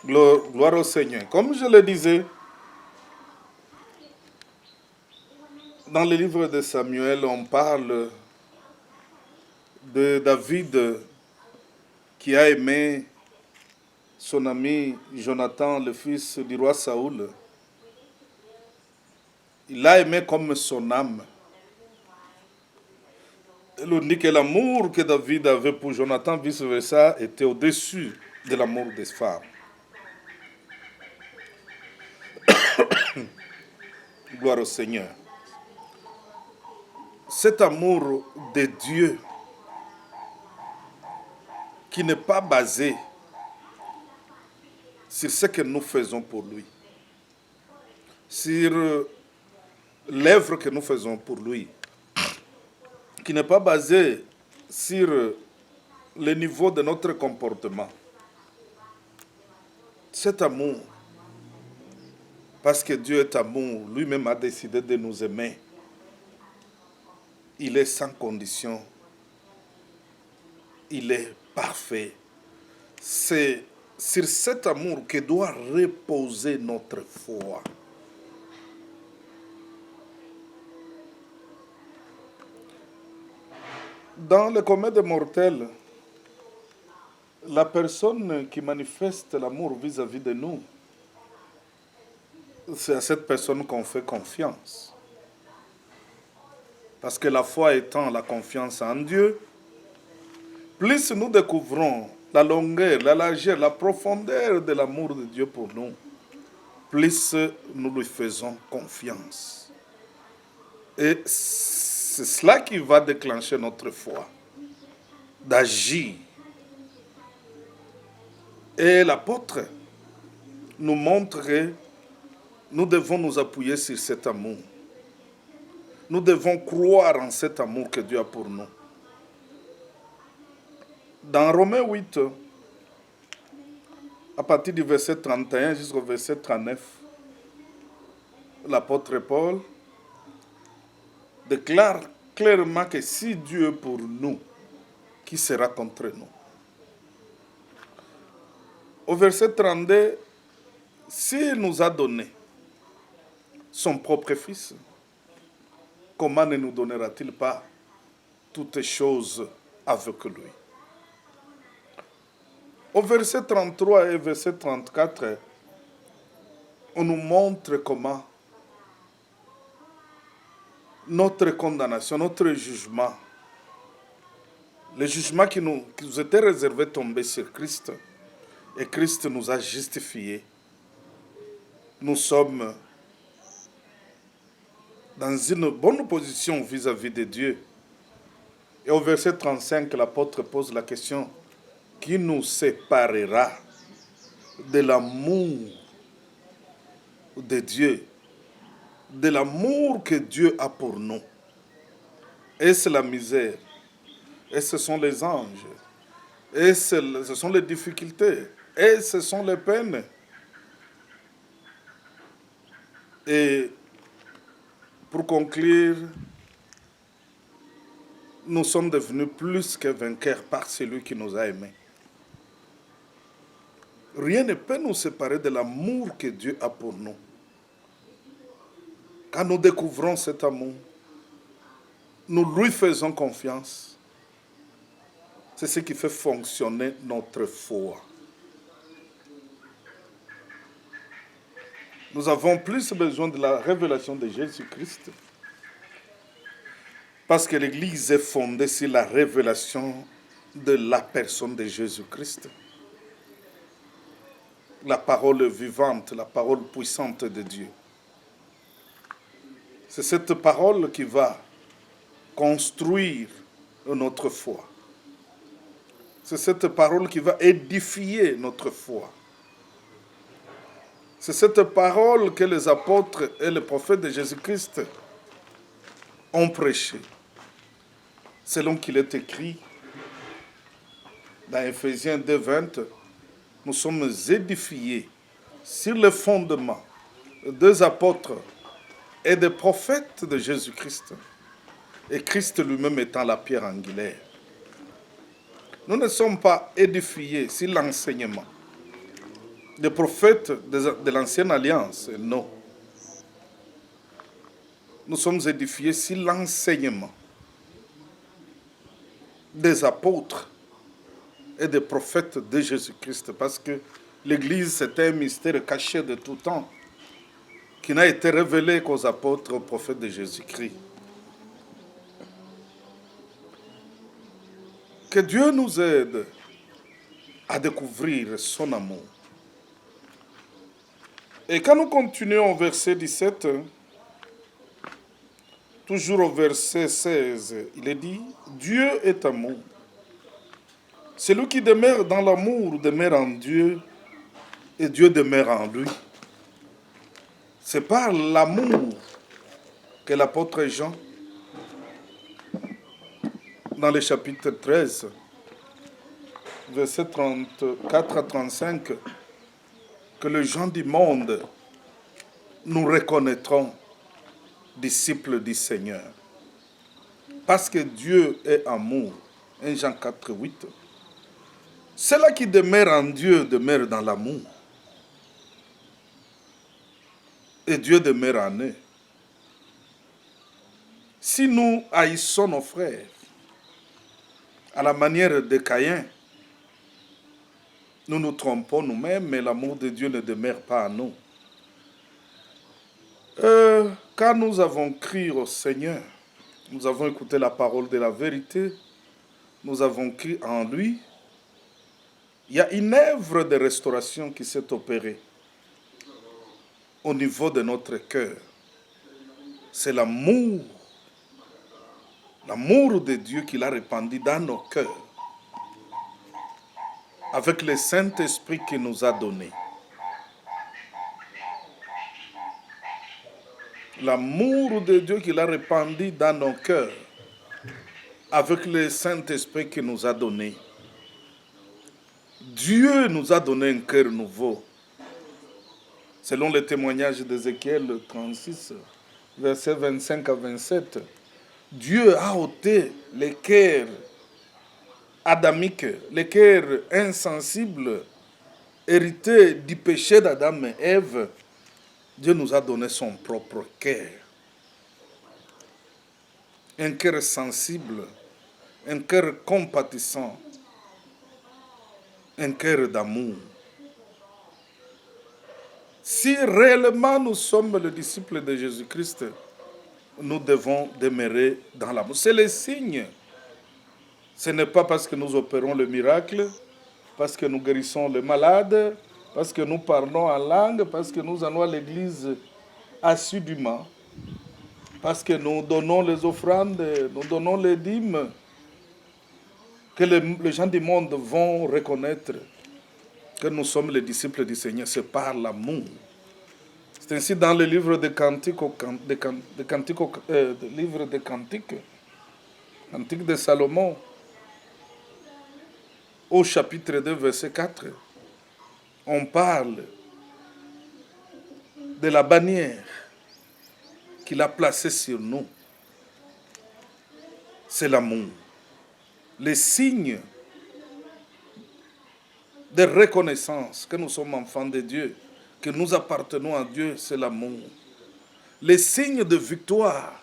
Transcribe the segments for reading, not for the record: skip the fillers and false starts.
Gloire au Seigneur. Comme je le disais, dans le livre de Samuel, on parle de David qui a aimé son ami Jonathan, le fils du roi Saoul. Il l'a aimé comme son âme. Il dit que l'amour que David avait pour Jonathan, vice-versa, était au-dessus de l'amour des femmes. Gloire au Seigneur. Cet amour de Dieu qui n'est pas basé sur ce que nous faisons pour lui, sur l'œuvre que nous faisons pour lui, qui n'est pas basé sur le niveau de notre comportement. Cet amour, parce que Dieu est amour, lui-même a décidé de nous aimer. Il est sans condition. Il est parfait. C'est sur cet amour que doit reposer notre foi. Dans le commun des mortels, la personne qui manifeste l'amour vis-à-vis de nous, c'est à cette personne qu'on fait confiance. Parce que la foi étant la confiance en Dieu, plus nous découvrons la longueur, la largeur, la profondeur de l'amour de Dieu pour nous, plus nous lui faisons confiance. Et c'est cela qui va déclencher notre foi, d'agir. Et l'apôtre nous montre que nous devons nous appuyer sur cet amour. Nous devons croire en cet amour que Dieu a pour nous. Dans Romains 8, à partir du verset 31 jusqu'au verset 39, l'apôtre Paul déclare clairement que si Dieu est pour nous, qui sera contre nous? Au verset 32, s'il nous a donné son propre Fils, comment ne nous donnera-t-il pas toutes choses avec lui? Au verset 33 et verset 34, on nous montre comment notre condamnation, notre jugement, le jugement qui nous était réservé tombé sur Christ, et Christ nous a justifiés. Nous sommes dans une bonne position vis-à-vis de Dieu. Et au verset 35, l'apôtre pose la question: qui nous séparera de l'amour de Dieu, de l'amour que Dieu a pour nous? Est-ce la misère? Et ce sont les anges? Et ce sont les difficultés? Et ce sont les peines? Et pour conclure, nous sommes devenus plus que vainqueurs par celui qui nous a aimés. Rien ne peut nous séparer de l'amour que Dieu a pour nous. Quand nous découvrons cet amour, nous lui faisons confiance. C'est ce qui fait fonctionner notre foi. Nous avons plus besoin de la révélation de Jésus-Christ, parce que l'Église est fondée sur la révélation de la personne de Jésus-Christ. La parole vivante, la parole puissante de Dieu. C'est cette parole qui va construire notre foi. C'est cette parole qui va édifier notre foi. C'est cette parole que les apôtres et les prophètes de Jésus-Christ ont prêchée. Selon qu'il est écrit dans Éphésiens 2:20, nous sommes édifiés sur le fondement des apôtres et des prophètes de Jésus-Christ, et Christ lui-même étant la pierre angulaire. Nous ne sommes pas édifiés sur l'enseignement des prophètes de l'ancienne alliance, non. Nous sommes édifiés sur l'enseignement des apôtres et des prophètes de Jésus-Christ, parce que l'Église, c'est un mystère caché de tout temps, qui n'a été révélé qu'aux apôtres, aux prophètes de Jésus-Christ. Que Dieu nous aide à découvrir son amour. Et quand nous continuons au verset 17, toujours au verset 16, il est dit, Dieu est amour. Celui qui demeure dans l'amour demeure en Dieu et Dieu demeure en lui. C'est par l'amour que l'apôtre Jean, dans le chapitre 13, versets 34 à 35, que les gens du monde nous reconnaîtront disciples du Seigneur. Parce que Dieu est amour. 1 Jean 4, 8. Ceux-là qui demeurent en Dieu demeurent dans l'amour. Et Dieu demeure en eux. Si nous haïssons nos frères, à la manière de Caïn, nous nous trompons nous-mêmes, mais l'amour de Dieu ne demeure pas en nous. Quand nous avons crié au Seigneur, nous avons écouté la parole de la vérité, nous avons crié en lui, il y a une œuvre de restauration qui s'est opérée au niveau de notre cœur. C'est l'amour de Dieu qu'il a répandu dans nos cœurs, avec le Saint-Esprit qu'il nous a donné. L'amour de Dieu qu'il a répandu dans nos cœurs, avec le Saint-Esprit qu'il nous a donné. Dieu nous a donné un cœur nouveau. Selon le témoignage d'Ézéchiel 36, versets 25 à 27, Dieu a ôté les cœurs adamiques, les cœurs insensibles, hérités du péché d'Adam et Ève. Dieu nous a donné son propre cœur. Un cœur sensible, un cœur compatissant, un cœur d'amour. Si réellement nous sommes les disciples de Jésus-Christ, nous devons demeurer dans l'amour. C'est le signe. Ce n'est pas parce que nous opérons le miracle, parce que nous guérissons les malades, parce que nous parlons en langue, parce que nous allons à l'église assidûment, parce que nous donnons les offrandes, nous donnons les dîmes, que les gens du monde vont reconnaître que nous sommes les disciples du Seigneur. C'est par l'amour. C'est ainsi dans le livre des Cantiques, livre des Cantiques, Cantique de Salomon, au chapitre 2, verset 4, on parle de la bannière qu'il a placée sur nous. C'est l'amour. Les signes de reconnaissance que nous sommes enfants de Dieu, que nous appartenons à Dieu, c'est l'amour. Les signes de victoire,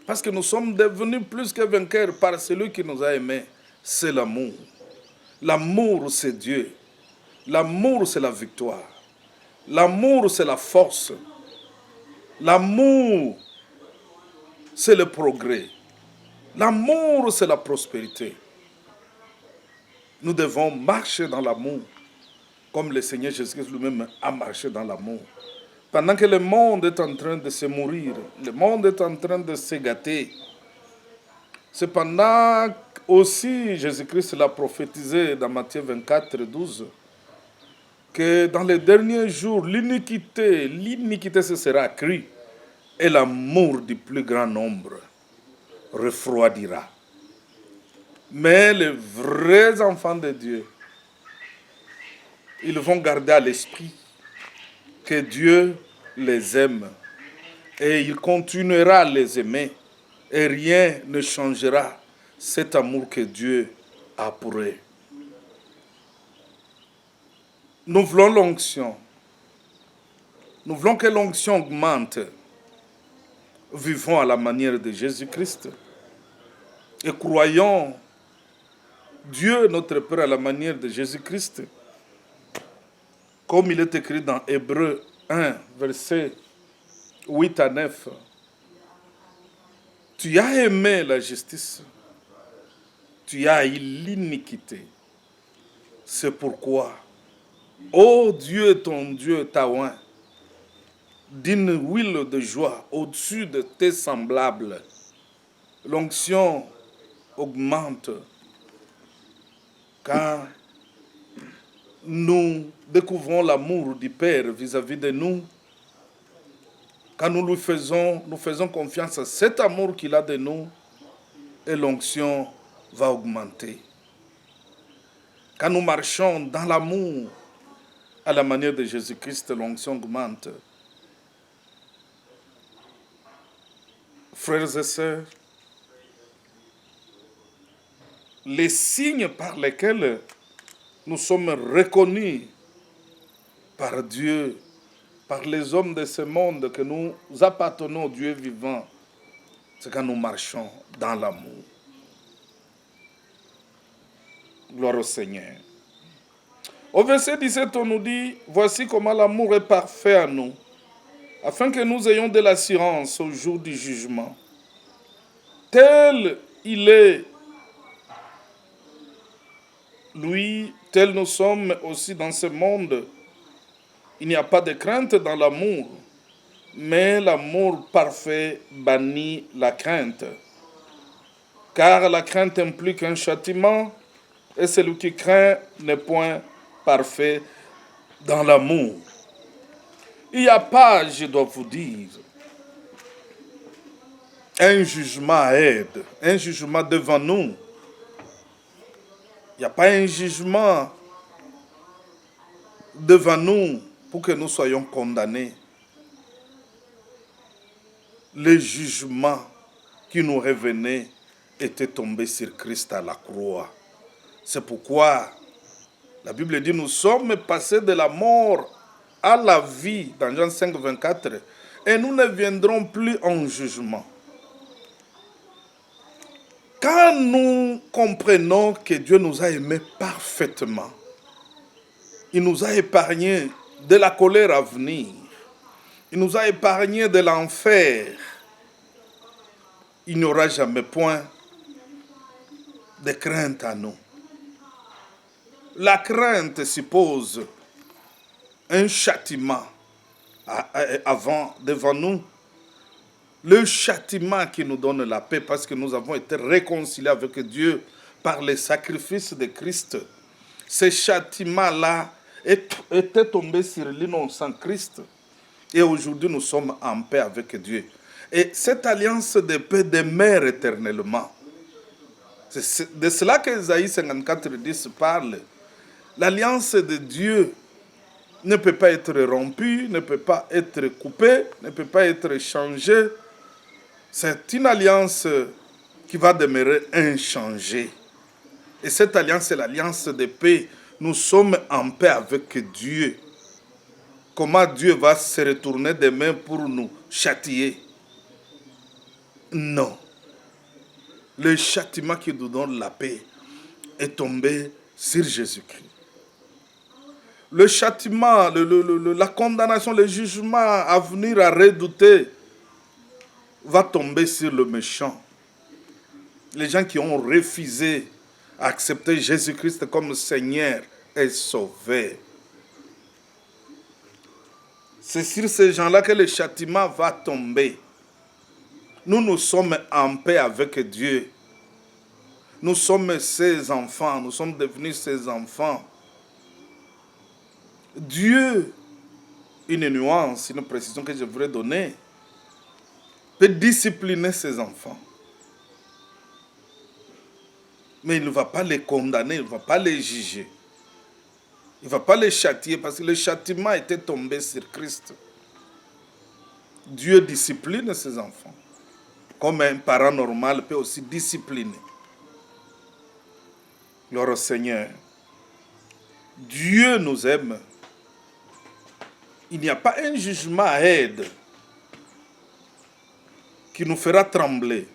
parce que nous sommes devenus plus que vainqueurs par celui qui nous a aimés, c'est l'amour. L'amour, c'est Dieu. L'amour, c'est la victoire. L'amour, c'est la force. L'amour, c'est le progrès. L'amour, c'est la prospérité. Nous devons marcher dans l'amour, comme le Seigneur Jésus-Christ lui-même a marché dans l'amour. Pendant que le monde est en train de se mourir, le monde est en train de se gâter, cependant aussi Jésus-Christ l'a prophétisé dans Matthieu 24, 12, que dans les derniers jours, l'iniquité se sera accrue et l'amour du plus grand nombre refroidira. Mais les vrais enfants de Dieu, ils vont garder à l'esprit que Dieu les aime et il continuera à les aimer et rien ne changera cet amour que Dieu a pour eux. Nous voulons l'onction. Nous voulons que l'onction augmente. Vivons à la manière de Jésus-Christ. Et croyons Dieu notre Père à la manière de Jésus-Christ. Comme il est écrit dans Hébreux 1, versets 8 à 9. Tu as aimé la justice. Tu as eu l'iniquité. C'est pourquoi, ô Dieu, ton Dieu t'a oint d'une huile de joie au-dessus de tes semblables. L'onction augmente quand nous découvrons l'amour du Père vis-à-vis de nous, quand nous faisons confiance à cet amour qu'il a de nous, et l'onction va augmenter. Quand nous marchons dans l'amour, à la manière de Jésus-Christ, l'onction augmente. Frères et sœurs, les signes par lesquels nous sommes reconnus par Dieu, par les hommes de ce monde, que nous appartenons au Dieu vivant, c'est quand nous marchons dans l'amour. Gloire au Seigneur. Au verset 17, on nous dit, voici comment l'amour est parfait à nous, afin que nous ayons de l'assurance au jour du jugement. Tel il est, lui, tel nous sommes aussi dans ce monde. Il n'y a pas de crainte dans l'amour, mais l'amour parfait bannit la crainte. Car la crainte implique un châtiment, et celui qui craint n'est point parfait dans l'amour. Il n'y a pas, je dois vous dire, un jugement à aide, un jugement devant nous. Il n'y a pas un jugement devant nous pour que nous soyons condamnés. Le jugement qui nous revenait était tombé sur Christ à la croix. C'est pourquoi la Bible dit, nous sommes passés de la mort à la vie, dans Jean 5, 24, et nous ne viendrons plus en jugement. Quand nous comprenons que Dieu nous a aimés parfaitement, il nous a épargnés de la colère à venir, il nous a épargnés de l'enfer, il n'y aura jamais point de crainte à nous. La crainte suppose un châtiment devant nous. Le châtiment qui nous donne la paix parce que nous avons été réconciliés avec Dieu par le sacrifice de Christ. Ce châtiment-là était tombé sur l'innocent Christ. Et aujourd'hui, nous sommes en paix avec Dieu. Et cette alliance de paix demeure éternellement. C'est de cela que Ésaïe 54:10 parle. L'alliance de Dieu ne peut pas être rompue, ne peut pas être coupée, ne peut pas être changée. C'est une alliance qui va demeurer inchangée. Et cette alliance est l'alliance de paix. Nous sommes en paix avec Dieu. Comment Dieu va se retourner demain pour nous châtier? Non. Le châtiment qui nous donne la paix est tombé sur Jésus-Christ. Le châtiment, la condamnation, le jugement à venir à redouter va tomber sur le méchant. Les gens qui ont refusé d'accepter Jésus-Christ comme Seigneur et Sauveur. C'est sur ces gens-là que le châtiment va tomber. Nous sommes en paix avec Dieu. Nous sommes ses enfants, nous sommes devenus ses enfants. Dieu, une nuance, une précision que je voudrais donner, peut discipliner ses enfants. Mais il ne va pas les condamner, il ne va pas les juger. Il ne va pas les châtier parce que le châtiment était tombé sur Christ. Dieu discipline ses enfants. Comme un parent normal peut aussi discipliner. Gloire au Seigneur. Dieu nous aime. Il n'y a pas un jugement à aide qui nous fera trembler.